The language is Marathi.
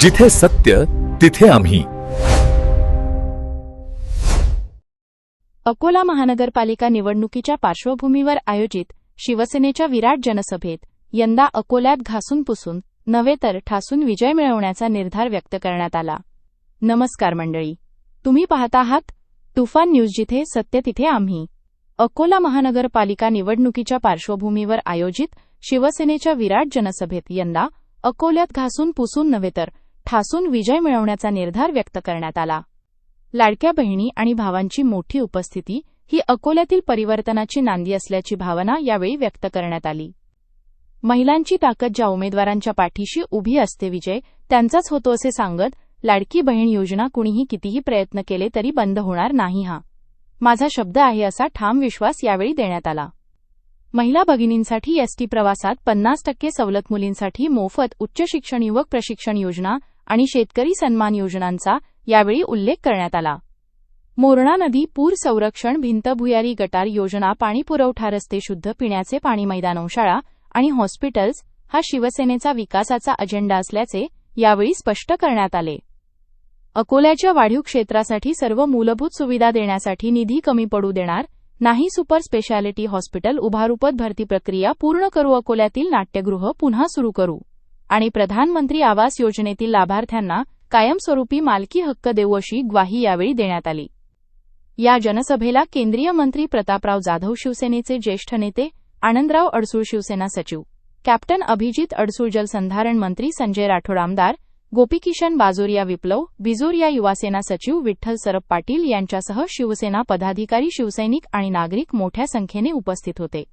जिथे सत्य तिथे आम्ही. अकोला महानगरपालिका निवडणुकीच्या पार्श्वभूमीवर आयोजित शिवसेनेच्या विराट जनसभेत यंदा अकोल्यात घासून पुसून नव्हे तर ठासून विजय मिळवण्याचा निर्धार व्यक्त करण्यात आला. नमस्कार मंडळी, तुम्ही पाहता आहात तुफान न्यूज, जिथे सत्य तिथे आम्ही. अकोला महानगरपालिका निवडणुकीच्या पार्श्वभूमीवर आयोजित शिवसेनेच्या विराट जनसभेत यंदा अकोल्यात घासून पुसून नव्हे तर ठासून विजय मिळवण्याचा निर्धार व्यक्त करण्यात आला. लाडक्या बहिणी आणि भावांची मोठी उपस्थिती ही अकोल्यातील परिवर्तनाची नांदी असल्याची भावना यावेळी व्यक्त करण्यात आली. महिलांची ताकद ज्या उमेदवारांच्या पाठीशी उभी असते, विजय त्यांचाच होतो असे सांगत, लाडकी बहीण योजना कुणीही कितीही प्रयत्न केले तरी बंद होणार नाही, हा माझा शब्द आहे, असा ठाम विश्वास यावेळी देण्यात आला. महिला भगिनींसाठी एसटी प्रवासात 50% सवलत, मुलींसाठी मोफत उच्च शिक्षण, युवक प्रशिक्षण योजना आणि शेतकरी सन्मान योजनांचा यावेळी उल्लेख करण्यात आला. मोरणा नदी पूर संरक्षण, भिंत भुयारी, गटार योजना, पाणी पुरवठा, रस्ते, शुद्ध पिण्याचे पाणी, मैदान, शाळा आणि हॉस्पिटल्स हा शिवसेनेचा विकासाचा अजेंडा असल्याचे यावेळी स्पष्ट करण्यात आले. अकोल्याच्या वाढीव क्षेत्रासाठी सर्व मूलभूत सुविधा देण्यासाठी निधी कमी पडू देणार नाही. सुपर स्पेशालिटी हॉस्पिटल उभारूपत भरती प्रक्रिया पूर्ण करू. अकोल्यातील नाट्यगृह पुन्हा सुरू करू आणि प्रधानमंत्री आवास योजनेतील लाभार्थ्यांना कायमस्वरूपी मालकी हक्क देऊ, अशी ग्वाही यावेळी देण्यात आली. या जनसभेला केंद्रीय मंत्री प्रतापराव जाधव, शिवसेनेचे ज्येष्ठ नेते आनंदराव अडसूळ, शिवसेना सचिव कॅप्टन अभिजित अडसूळ, जलसंधारण मंत्री संजय राठोड, आमदार गोपीकिशन बाजोरिया, विप्लव बिजोरिया, युवासेना सचिव विठ्ठल सरप पाटील यांच्यासह शिवसेना पदाधिकारी, शिवसैनिक आणि नागरिक मोठ्या संख्येने उपस्थित होते.